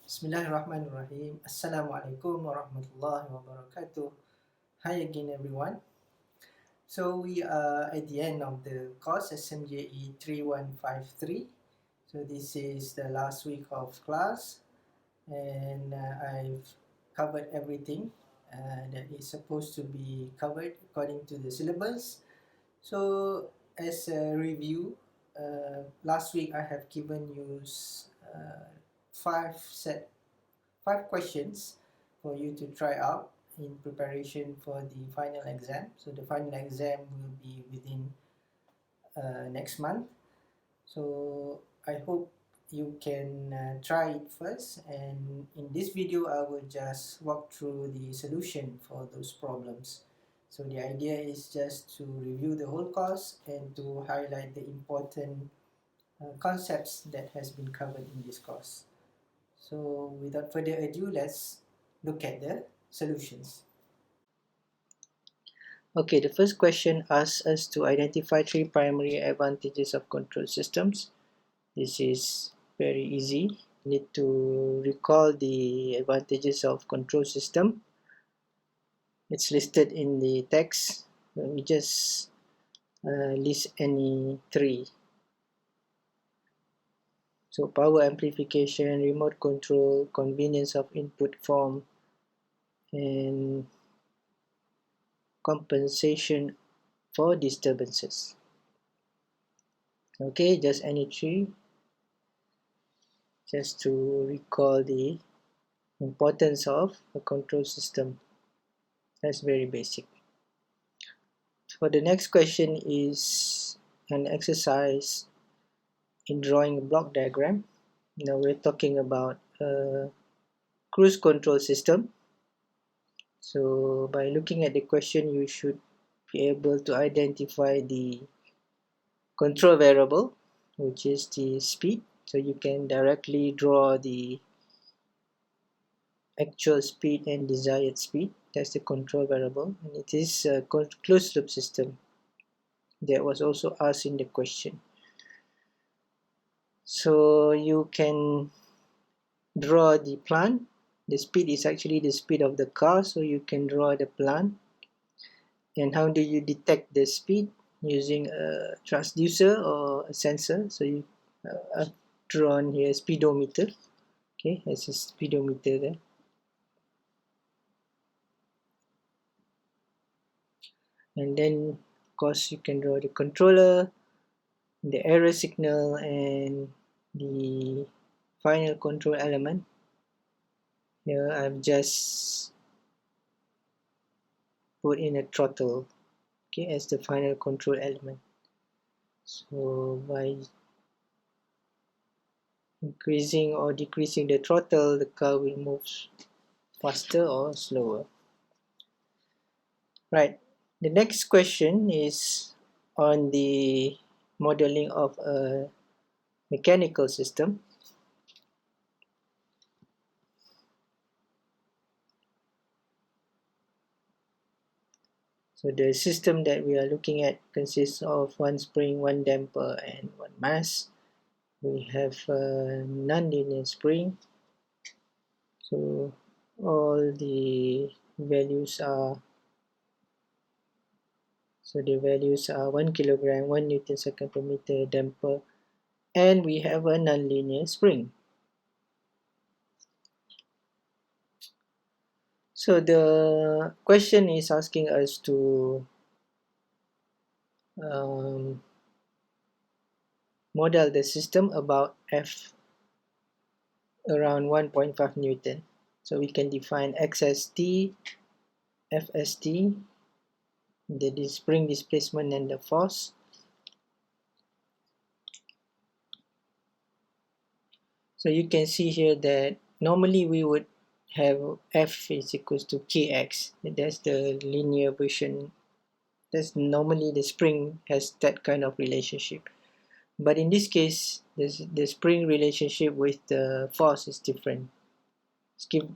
Bismillahirrahmanirrahim. Assalamualaikum warahmatullahi wabarakatuh. Hi again, everyone. So we are at the end of the course SMJE 3153. So this is the last week of class, and I've covered everything that is supposed to be covered according to the syllabus. So as a review, last week I have given you uh, five set 5 questions for you to try out in preparation for the final exam. So the final exam will be within next month. So I hope you can try it first, and in this video I will just walk through the solution for those problems. So the idea is just to review the whole course and to highlight the important concepts that has been covered in this course. So without further ado, let's look at the solutions. Okay, the first question asks us to identify 3 primary advantages of control systems. This is very easy. You need to recall the advantages of control system. It's listed in the text. Let me just list any 3. So power amplification, remote control, convenience of input form, and compensation for disturbances. Okay, just any 3, just to recall the importance of a control system. That's very basic. For the next question is an exercise in drawing a block diagram. Now we're talking about a cruise control system. So by looking at the question, you should be able to identify the control variable, which is the speed. So you can directly draw the actual speed and desired speed. That's the control variable, and it is a closed loop system. That was also asked in the question. So you can draw the plant. The speed is actually the speed of the car, so you can draw the plant. And how do you detect the speed? Using a transducer or a sensor. So you I've drawn here a speedometer. Okay, there's a speedometer there. And then of course you can draw the controller, the error signal, and the final control element. Here I've just put in a throttle, okay, as the final control element. So by increasing or decreasing the throttle, the car will move faster or slower. Right, the next question is on the modeling of a mechanical system. So the system that we are looking at consists of 1 spring, 1 damper, and 1 mass. We have a non-linear spring. So all the values are 1 kilogram, 1 Newton second per meter damper, and we have a non-linear spring. So the question is asking us to model the system about F around 1.5 Newton. So we can define X as T, F as T, the spring displacement and the force. So you can see here that normally we would have F is equals to Kx. That's the linear version. That's normally the spring has that kind of relationship. But in this case, the spring relationship with the force is different. So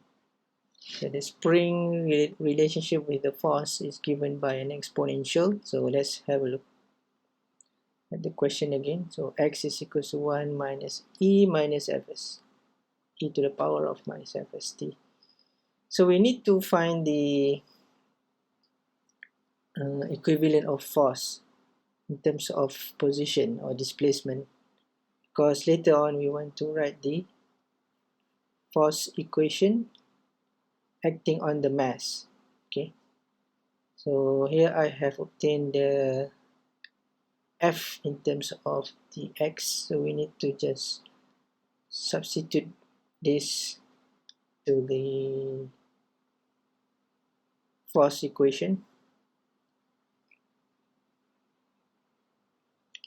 the spring relationship with the force is given by an exponential. So let's have a look at the question again. So x is equals to 1 minus E minus Fs. e to the power of minus f as t. So we need to find the equivalent of force in terms of position or displacement, because later on we want to write the force equation acting on the mass. Okay, so here I have obtained the F in terms of the X, so we need to just substitute this to the force equation.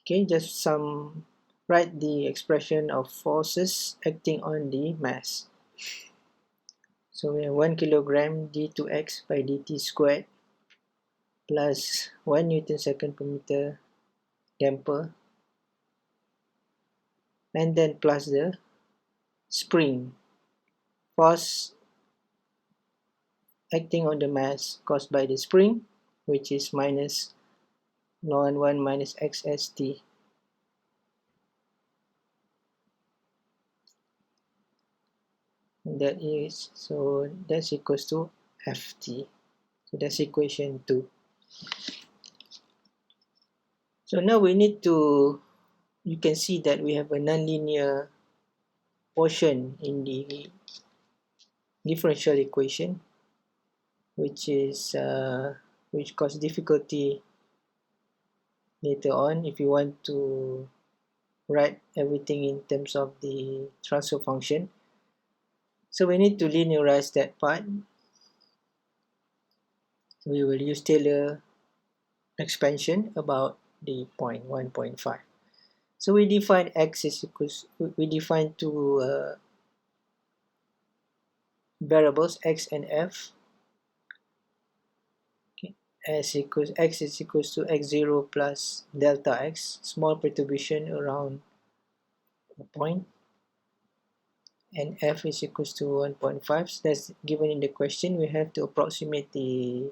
Okay, just write the expression of forces acting on the mass. So we have 1 kilogram d2x by dt squared plus 1 Newton second per meter damper, and then plus the spring force acting on the mass caused by the spring, which is minus ln 1 minus x st. That is, so that's equals to ft. So that's equation 2. So now we need to, you can see that we have a nonlinear portion in the differential equation, which cause difficulty later on if you want to write everything in terms of the transfer function. So we need to linearize that part. We will use Taylor expansion about the point 1.5. So we define x is equals, we define two variables x and f. Okay. X is equals to x0 plus delta x, small perturbation around a point, and f is equals to 1.5. So that's given in the question. We have to approximate the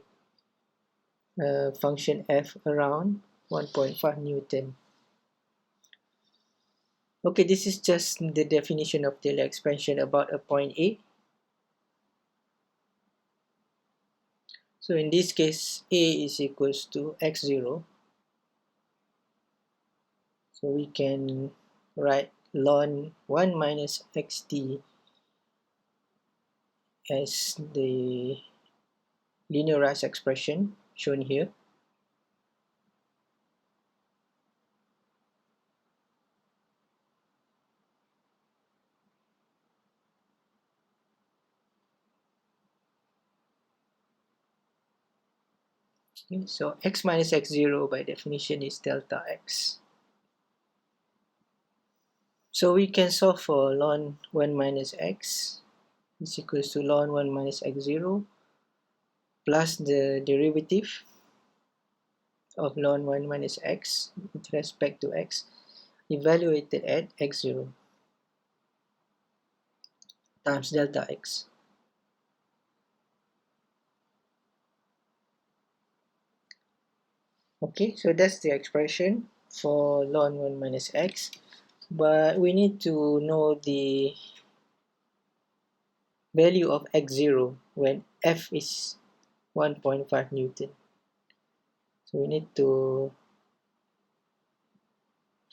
function f around 1.5 Newton. Okay, this is just the definition of Taylor expansion about a point A. So in this case, A is equals to x0. So we can write ln 1 minus xt as the linearized expression shown here. Okay, so x minus x0 by definition is delta x. So we can solve for ln 1 minus x is equals to ln 1 minus x0 plus the derivative of ln 1 minus x with respect to x evaluated at x0 times delta x. Okay, so that's the expression for ln 1 minus x, but we need to know the value of x0 when f is 1.5 Newton. So we need to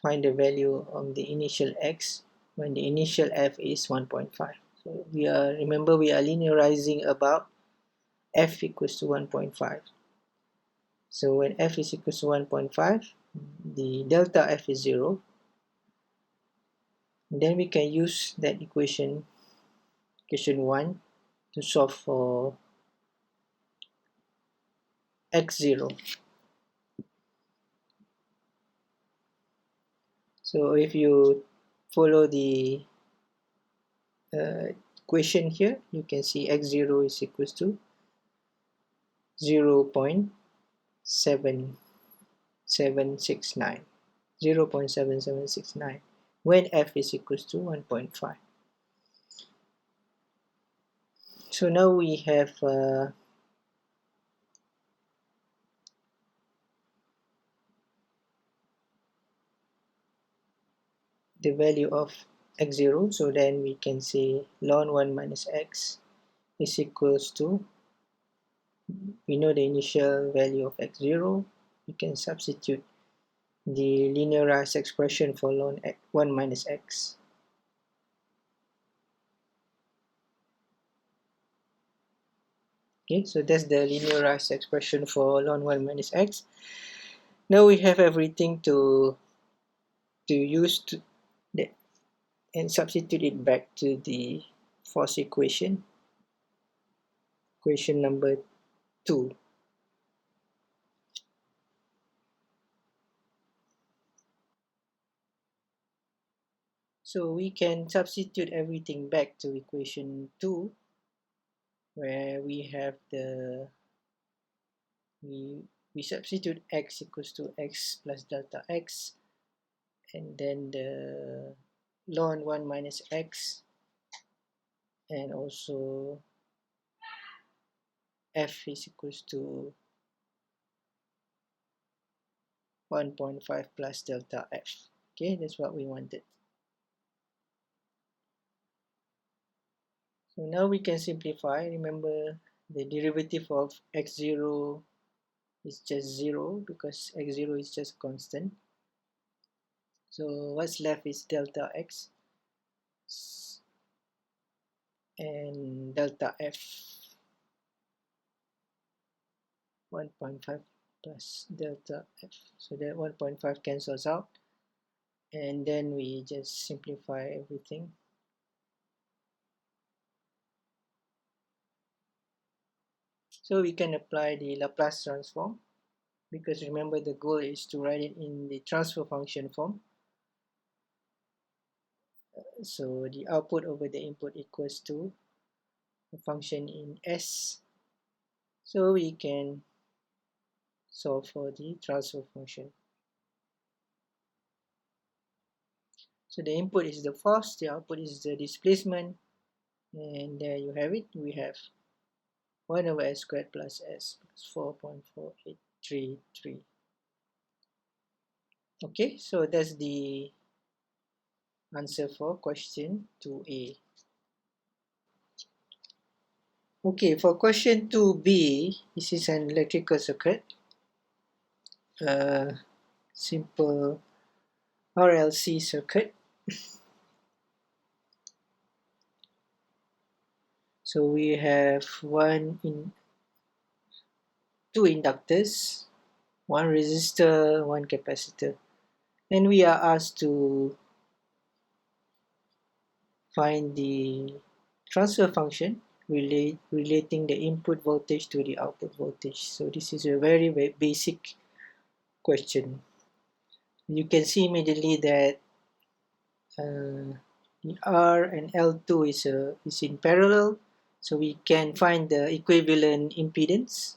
find the value of the initial x when the initial f is 1.5. So remember we are linearizing about f equals to 1.5. So when f is equals to 1.5, the delta f is 0. And then we can use that equation 1, to solve for x0. So if you follow the equation here, you can see x0 is equals to 0.7769 when f is equals to 1.5. So now we have the value of x0, so then we can say ln 1 minus x is equals to, we know the initial value of x0, we can substitute the linearized expression for ln 1 minus x. Okay, so that's the linearized expression for ln 1 minus x. Now we have everything to use and substitute it back to the force equation number 2. So we can substitute everything back to equation 2, where we have we substitute x equals to x plus delta x, and then the ln 1 minus x, and also f is equals to 1.5 plus delta f. Okay, that's what we wanted. So now we can simplify. Remember, the derivative of x0 is just 0 because x0 is just constant. So what's left is delta x and delta f, 1.5 plus delta f. So that 1.5 cancels out, and then we just simplify everything. So we can apply the Laplace transform, because remember the goal is to write it in the transfer function form. So the output over the input equals to a function in S. So we can solve for the transfer function. So the input is the force, the output is the displacement, and there you have it. We have 1 over s squared plus s, 4.4833. Okay, so that's the answer for question 2a. Okay, for question 2b, this is an electrical circuit, simple RLC circuit. So we have two inductors, one resistor, one capacitor, and we are asked to find the transfer function relating the input voltage to the output voltage. So this is a very, very basic question. You can see immediately that R and L2 is in parallel, so we can find the equivalent impedance,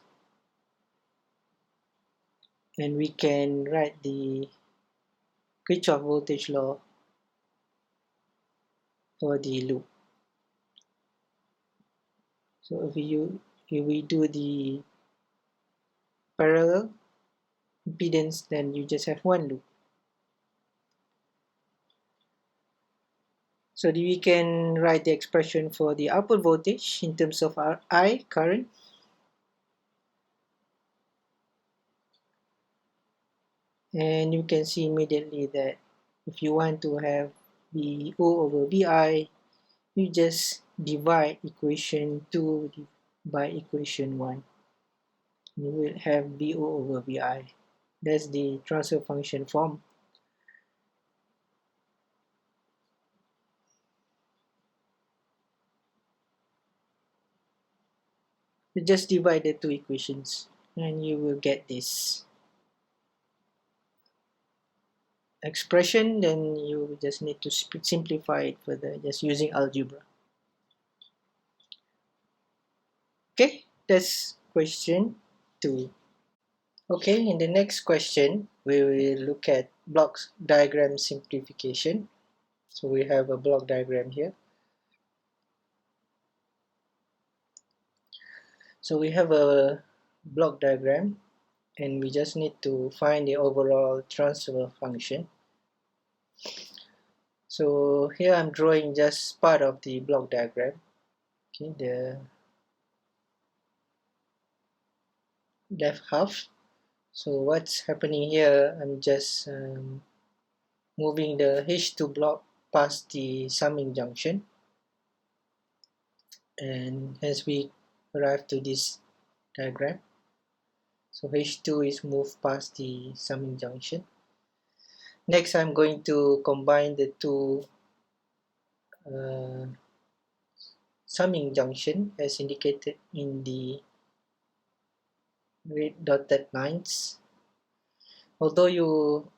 and we can write the Kirchhoff voltage law for the loop. So if we do the parallel impedance, then you just have one loop. So we can write the expression for the output voltage in terms of I, current. And you can see immediately that if you want to have BO over BI, you just divide equation 2 by equation 1. You will have BO over BI. That's the transfer function form. You just divide the two equations and you will get this expression. Then you just need to simplify it further just using algebra. Okay, that's question 2. Okay, in the next question, we will look at block diagram simplification. So we have a block diagram here. So we have a block diagram, and we just need to find the overall transfer function. So here I'm drawing just part of the block diagram. Okay, the left half. So what's happening here, I'm just moving the H2 block past the summing junction, and hence we arrive to this diagram. So H2 is moved past the summing junction. Next, I'm going to combine the two summing junction as indicated in the red dotted lines. Although you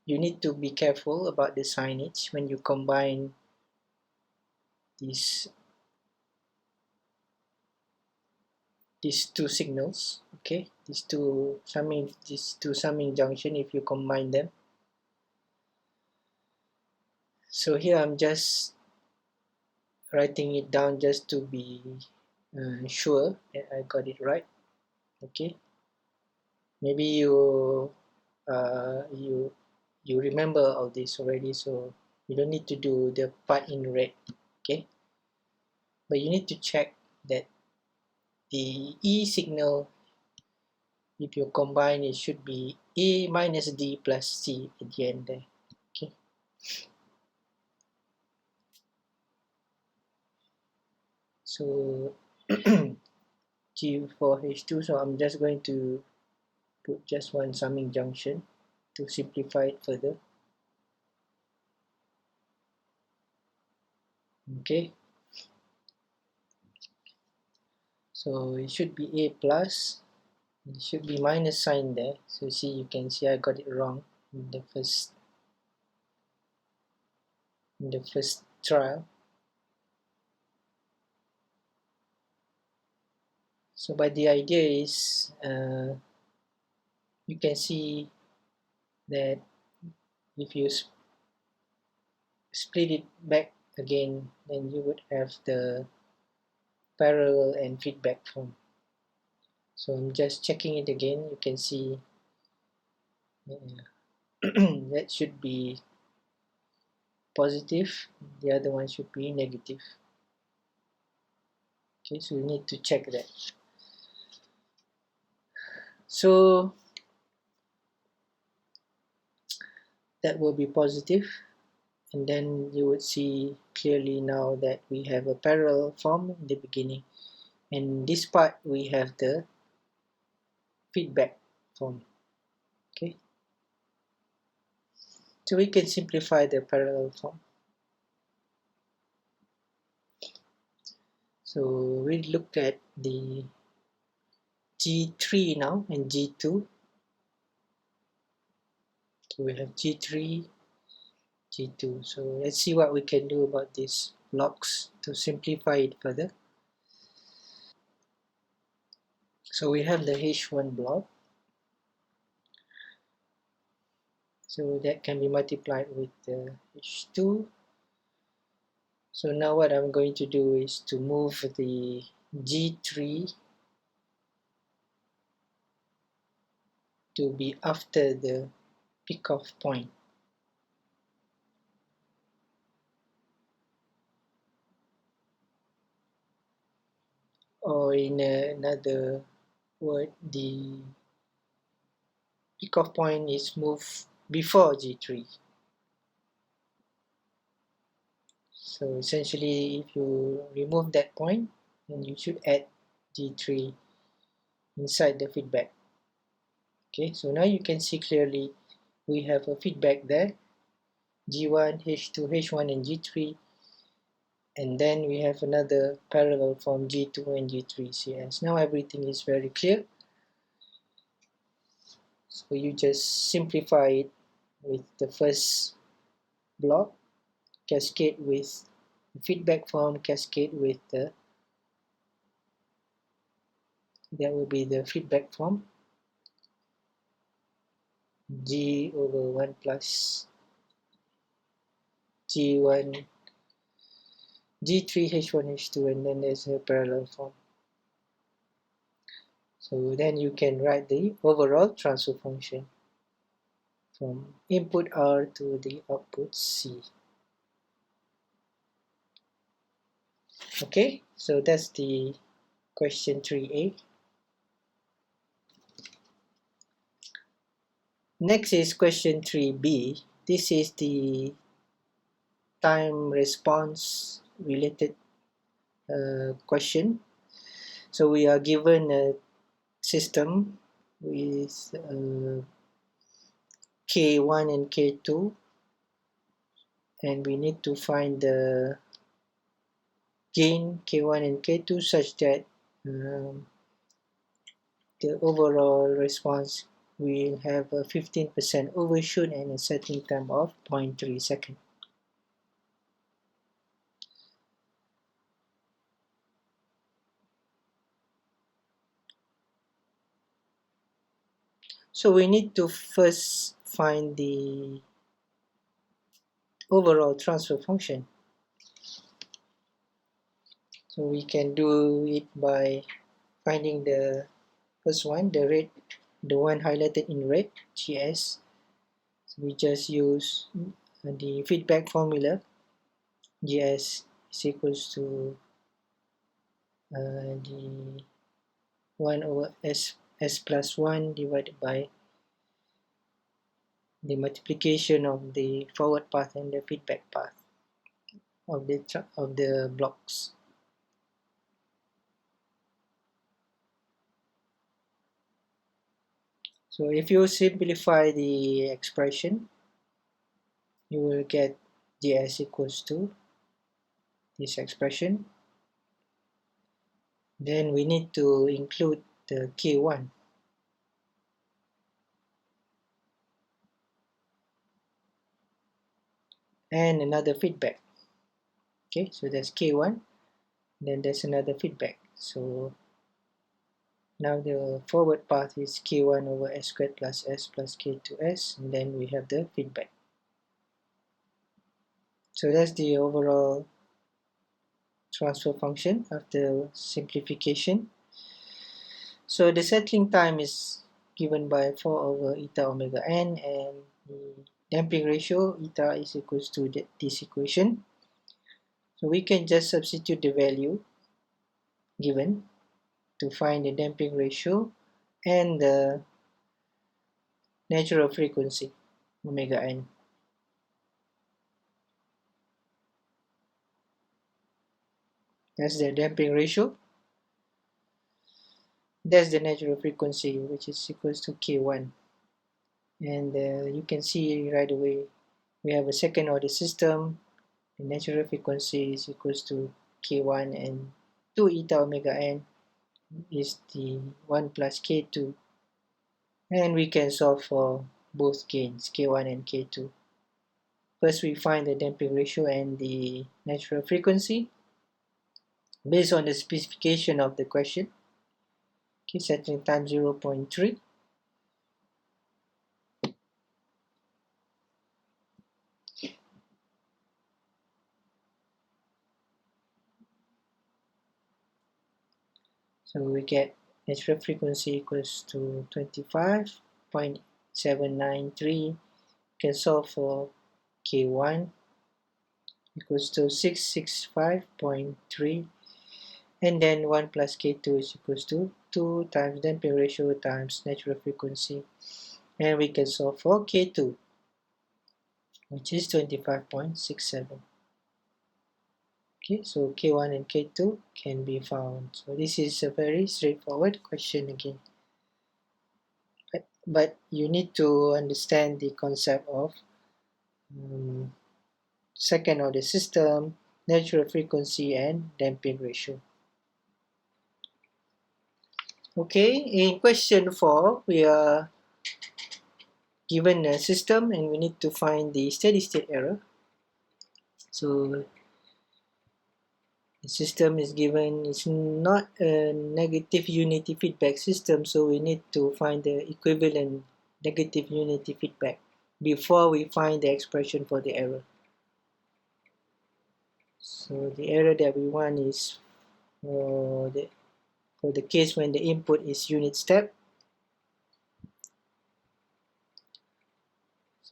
you need to be careful about the signage when you combine these two signals. Okay, these two summing junction, if you combine them. So here I'm just writing it down just to be sure that I got it right. Okay, maybe you remember all this already, so you don't need to do the part in red. Okay, but you need to check that the E signal, if you combine, it should be A minus D plus C at the end there. Okay, so G for H2, so I'm just going to put just one summing junction to simplify it further. Okay, so it should be A plus, it should be minus sign there. So see, you can see I got it wrong in the first trial. So but the idea is you can see that if you split it back again, then you would have the parallel and feedback form. So I'm just checking it again. You can see that should be positive, the other one should be negative. Okay, so you need to check that. So that will be positive, and then you would see clearly now that we have a parallel form in the beginning, and this part we have the feedback form. Okay, so we can simplify the parallel form. So we look at the G3 now and G2. So we have G3, G2. So let's see what we can do about these blocks to simplify it further. So we have the H1 block. So that can be multiplied with the H2. So now what I'm going to do is to move the G3 to be after the pickoff point. Or in another word, the pickoff point is moved before G3. So essentially, if you remove that point, then you should add G3 inside the feedback. Okay, so now you can see clearly we have a feedback there, G1, H2, H1 and G3, and then we have another parallel from G2 and G3 CS. Now everything is very clear. So you just simplify it with the first block, cascade with the feedback form, cascade with that will be the feedback form, G over 1 plus G1, G3, H1, H2, and then there's a parallel form. So then you can write the overall transfer function from input R to the output C. Okay, so that's the question 3A. Next is question 3B. This is the time response related question. So we are given a system with K1 and K2, and we need to find the gain K1 and K2 such that the overall response will have a 15% overshoot and a settling time of 0.3 seconds. So we need to first find the overall transfer function. So we can do it by finding the first one, the one highlighted in red, GS. So we just use the feedback formula. GS is equals to the 1 over S plus 1 divided by the multiplication of the forward path and the feedback path of the blocks. So if you simplify the expression, you will get GS equals to this expression. Then we need to include the K1. And another feedback. Okay, so that's K1. Then there's another feedback. So now the forward path is K1 over S squared plus S plus K2S. And then we have the feedback. So that's the overall transfer function after simplification. So the settling time is given by 4 over eta omega n, and the damping ratio eta is equals to this equation. So we can just substitute the value given to find the damping ratio and the natural frequency omega n. That's the damping ratio. That's the natural frequency, which is equals to K1. And you can see right away we have a second order system. The natural frequency is equals to K1, and 2 eta omega n is the 1 plus K2. And we can solve for both gains, K1 and K2. First, we find the damping ratio and the natural frequency based on the specification of the question. Okay, settling time 0.3. So we get natural frequency equals to 25.793. You can solve for K1 equals to 665.3, and then 1 plus K2 is equals to 2 times damping ratio times natural frequency, and we can solve for K2, which is 25.67. Okay, so K1 and K2 can be found. So this is a very straightforward question again. But you need to understand the concept of second order system, natural frequency, and damping ratio. Okay, in question 4, we are given a system and we need to find the steady state error. So the system is given, it's not a negative unity feedback system, so we need to find the equivalent negative unity feedback before we find the expression for the error. So the error that we want is for the case when the input is unit step.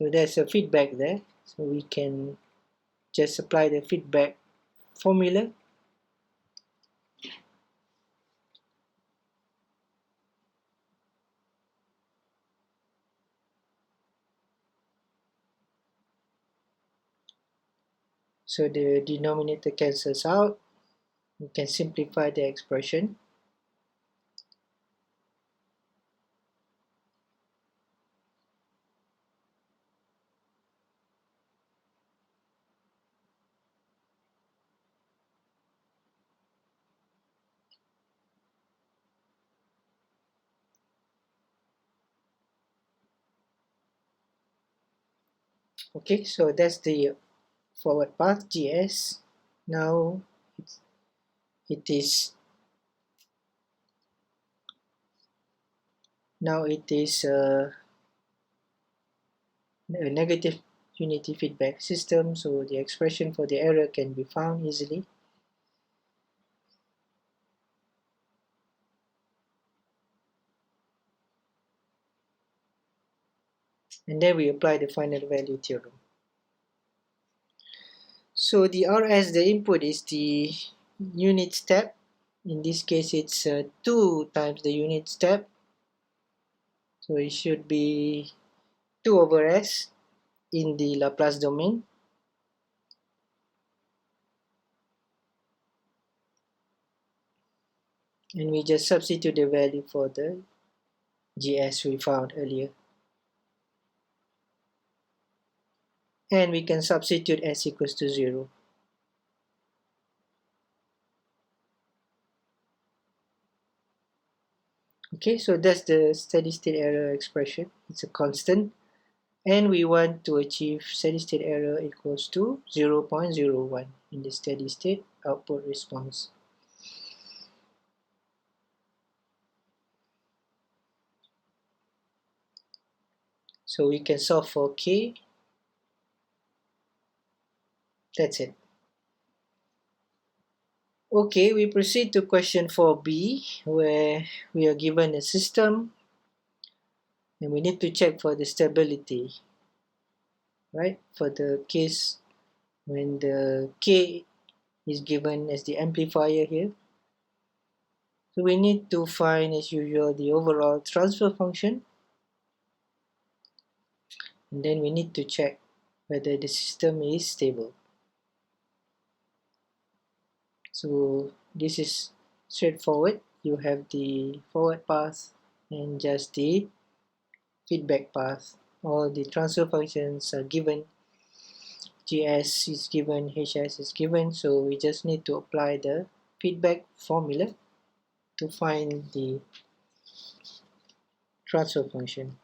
So there's a feedback there, so we can just apply the feedback formula. So the denominator cancels out. We can simplify the expression. Okay, so that's the forward path GS. Now it is a negative unity feedback system, so the expression for the error can be found easily. And then we apply the final value theorem. So the RS, the input, is the unit step. In this case, it's 2 times the unit step. So it should be 2 over S in the Laplace domain. And we just substitute the value for the GS we found earlier. And we can substitute S equals to 0. Okay, so that's the steady state error expression. It's a constant. And we want to achieve steady state error equals to 0.01 in the steady state output response. So we can solve for K. That's it. Okay, we proceed to question 4b, where we are given a system and we need to check for the stability, right? For the case when the K is given as the amplifier here. So we need to find, as usual, the overall transfer function. And then we need to check whether the system is stable. So this is straightforward. You have the forward path and just the feedback path. All the transfer functions are given. GS is given, HS is given, so we just need to apply the feedback formula to find the transfer function,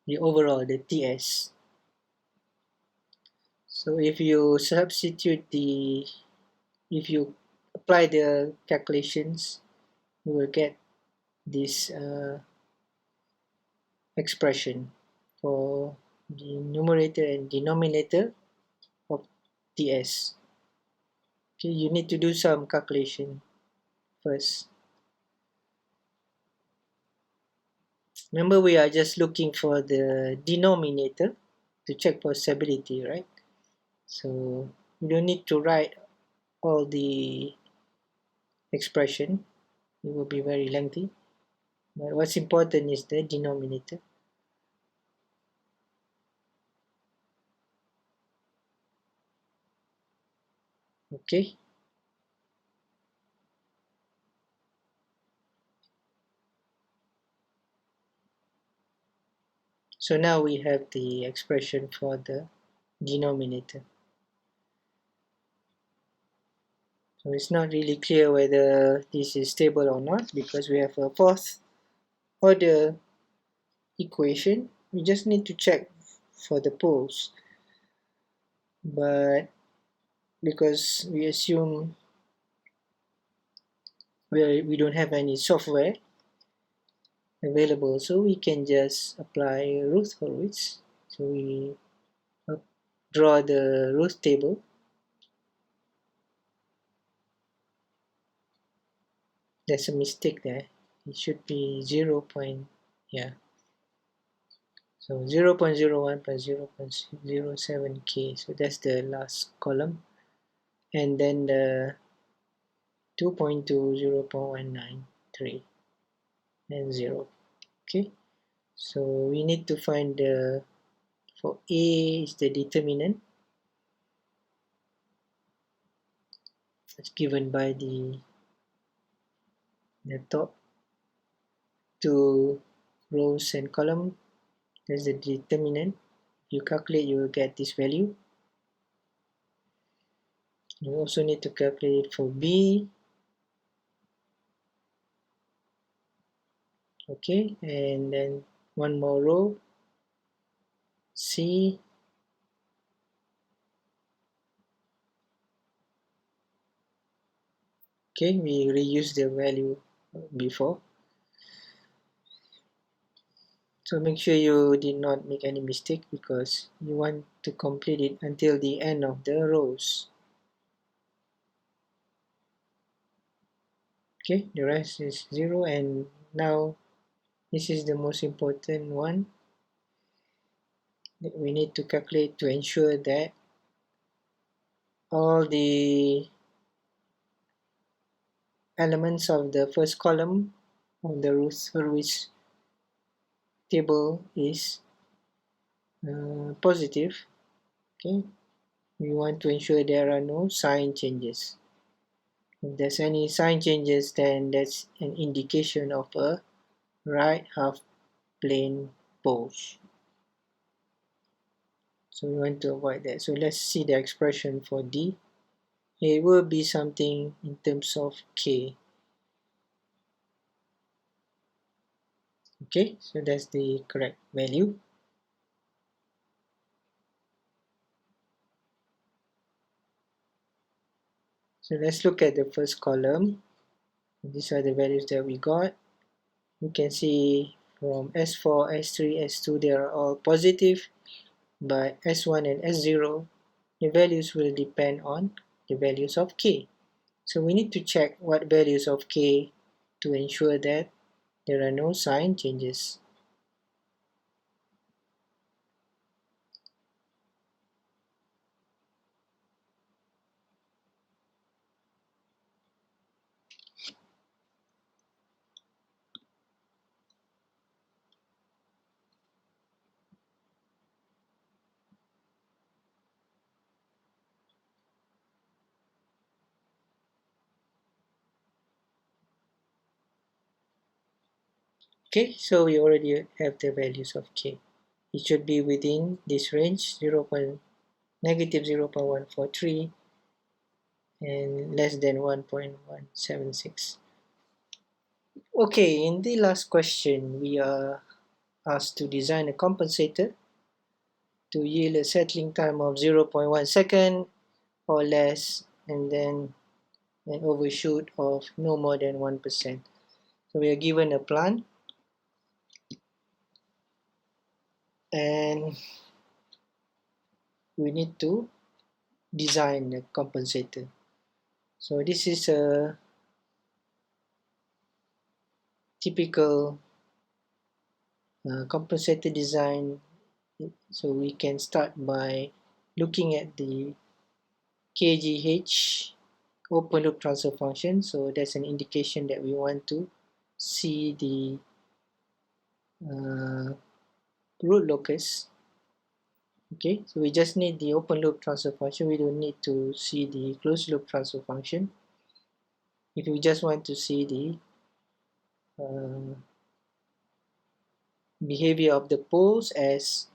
the overall, the TS. So if you apply the calculations, you will get this expression for the numerator and denominator of TS. Okay, you need to do some calculation first. Remember, we are just looking for the denominator to check for stability, right? So you don't need to write all the expression. It will be very lengthy. But what's important is the denominator. Okay. So now we have the expression for the denominator. So it's not really clear whether this is stable or not because we have a fourth order equation. We just need to check for the poles. But because we assume we don't have any software available, so we can just apply Routh-Hurwitz. So we draw the Routh table. There's a mistake there. It should be 0. Yeah. So 0.01 plus 0.07k, so that's the last column, and then the 2.2, 0.193, and 0. Okay, so we need to find the, for A is the determinant, it's given by the top two rows and column. That's the determinant. You calculate, you will get this value. You also need to calculate for B. Okay, and then one more row, C. Okay, we reuse the value before. So make sure you did not make any mistake, because you want to complete it until the end of the rows. Okay, the rest is 0, and now this is the most important one that we need to calculate to ensure that all the elements of the first column of the rows table is positive. Okay, we want to ensure there are no sign changes. If there's any sign changes, then that's an indication of a right half plane pose. So we want to avoid that. So let's see the expression for D. It will be something in terms of K. Okay, so that's the correct value. So let's look at the first column. These are the values that we got. You can see from S4, S3, S2, they are all positive, but S1 and S0, the values will depend on the values of K. So we need to check what values of K to ensure that there are no sign changes. Okay, so we already have the values of K. It should be within this range, negative 0.143 and less than 1.176. Okay, in the last question, we are asked to design a compensator to yield a settling time of 0.1 second or less, and then an overshoot of no more than 1%. So we are given a plan, and we need to design the compensator. So this is a typical compensator design. So we can start by looking at the KGH open loop transfer function. So that's an indication that we want to see the root locus. Okay, so we just need the open loop transfer function. We don't need to see the closed loop transfer function. If we just want to see the behavior of the poles as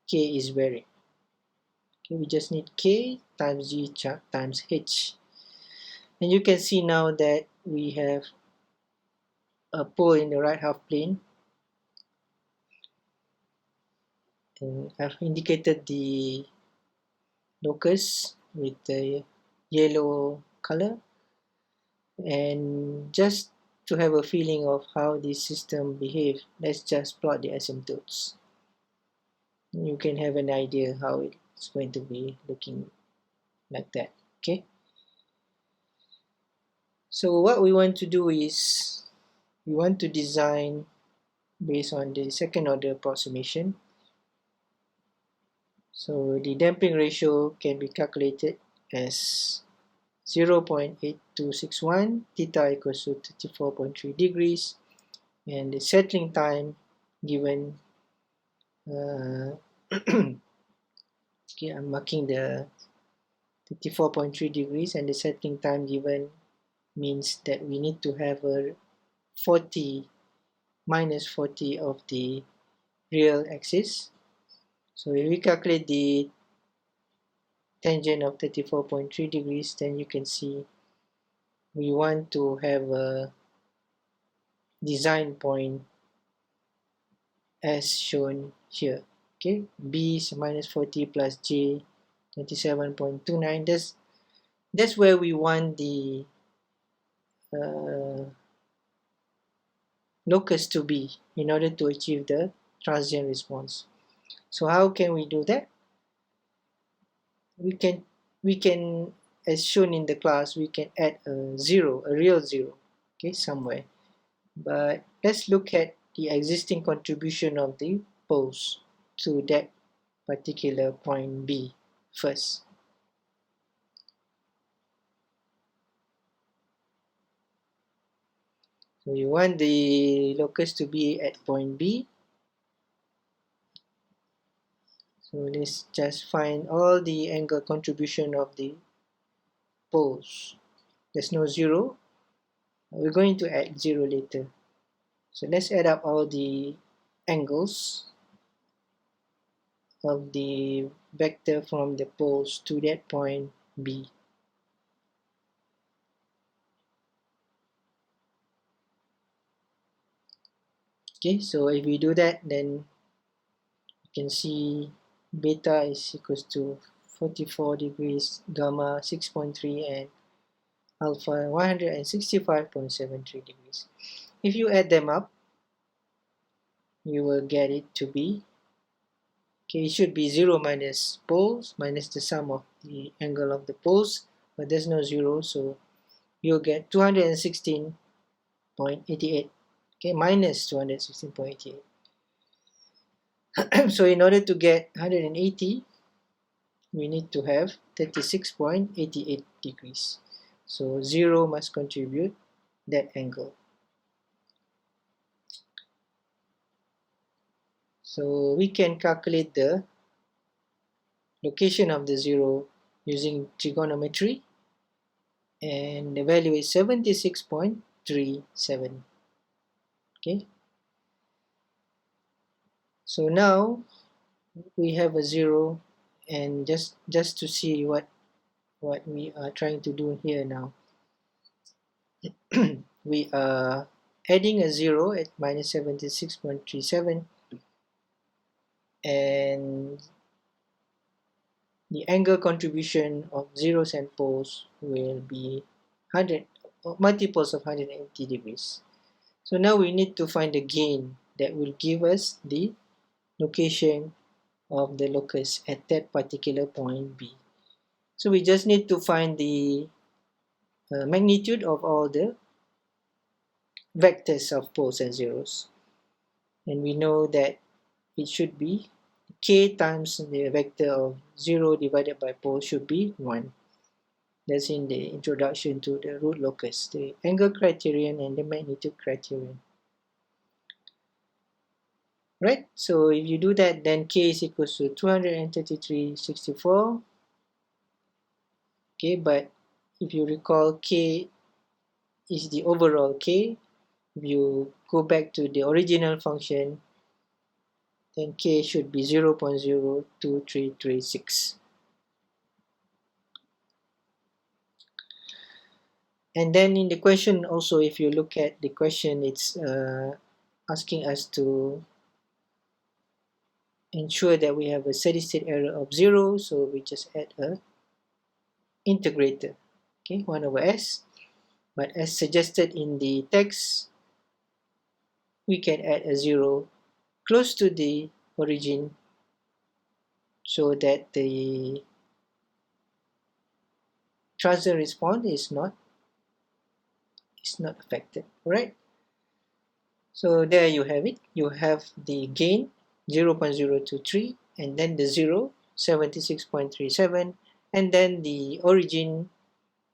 K is varying. Okay, we just need K times G times H. And you can see now that we have a pole in the right half plane. And I've indicated the locus with the yellow color, and just to have a feeling of how this system behaves, let's just plot the asymptotes. You can have an idea how it's going to be looking like that. Okay, so what we want to do is we want to design based on the second order approximation. So the damping ratio can be calculated as 0.8261, theta equals to 34.3 degrees, and the settling time given, okay, I'm marking the 34.3 degrees, and the settling time given means that we need to have a 40 minus 40 of the real axis. So if we calculate the tangent of 34.3 degrees, then you can see we want to have a design point as shown here. Okay, b is minus 40 plus j 27.29. That's where we want the locus to be in order to achieve the transient response. So how can we do that? We can, as shown in the class, we can add a zero, a real zero, okay, somewhere. But let's look at the existing contribution of the poles to that particular point B first. So we want the locus to be at point B. So let's just find all the angle contribution of the poles. There's no zero. We're going to add zero later. So let's add up all the angles of the vector from the poles to that point B. Okay, so if we do that, then you can see beta is equals to 44 degrees, gamma 6.3, and alpha 165.73 degrees. If you add them up, you will get it to be, okay, it should be 0 minus poles minus the sum of the angle of the poles, but there's no 0, so you'll get 216.88, okay, minus 216.88. So in order to get 180, we need to have 36.88 degrees. So 0 must contribute that angle. So we can calculate the location of the 0 using trigonometry, and the value is 76.37. Okay. So now we have a 0, and just to see what we are trying to do here now. We are adding a 0 at minus 76.37, and the angle contribution of zeros and poles will be 100 multiples of 180 degrees. So now we need to find the gain that will give us the location of the locus at that particular point B. So we just need to find the magnitude of all the vectors of poles and zeros, and we know that it should be k times the vector of 0 divided by pole should be 1. That's in the introduction to the root locus, the angle criterion and the magnitude criterion. Right, so if you do that, then k is equals to 233.64. Okay, but if you recall, k is the overall k. If you go back to the original function, then k should be 0.02336. And then in the question also, if you look at the question, it's asking us to ensure that we have a steady state error of 0, so we just add a integrator, okay, 1 over s. But as suggested in the text, we can add a 0 close to the origin so that the transient response is not affected, right? So there you have it. You have the gain 0.023 and then the 0 76.37, and then the origin,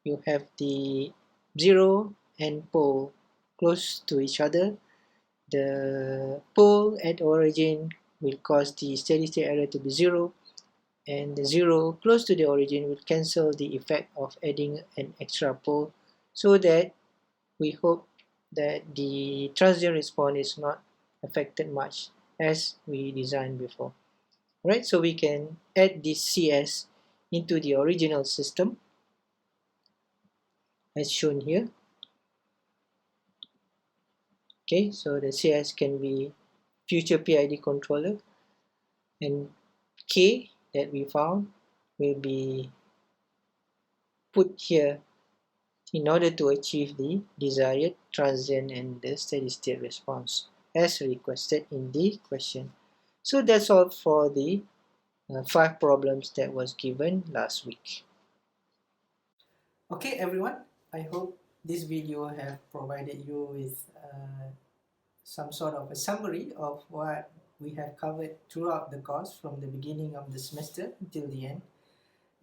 you have the 0 and pole close to each other. The pole at origin will cause the steady state error to be 0, and the 0 close to the origin will cancel the effect of adding an extra pole, so that we hope that the transient response is not affected much as we designed before. Alright, so we can add this CS into the original system as shown here. Okay, so the CS can be future PID controller, and K that we found will be put here in order to achieve the desired transient and the steady state response as requested in the question. So that's all for the 5 problems that was given last week. Okay everyone, I hope this video have provided you with some sort of a summary of what we have covered throughout the course from the beginning of the semester until the end.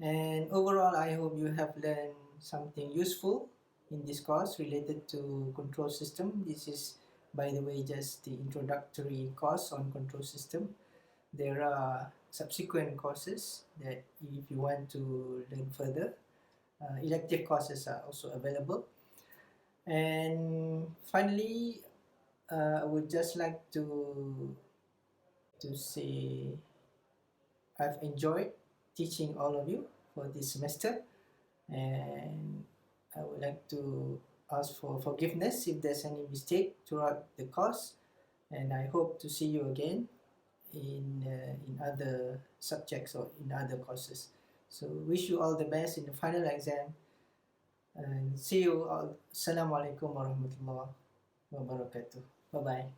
And overall, I hope you have learned something useful in this course related to control system. This is, by the way, just the introductory course on control system. There are subsequent courses that if you want to learn further, elective courses are also available. And finally, I would just like to say I've enjoyed teaching all of you for this semester, and I would like to ask for forgiveness if there's any mistake throughout the course, and I hope to see you again in other subjects or in other courses. So wish you all the best in the final exam, and see you all. Assalamualaikum warahmatullahi wabarakatuh. Bye bye.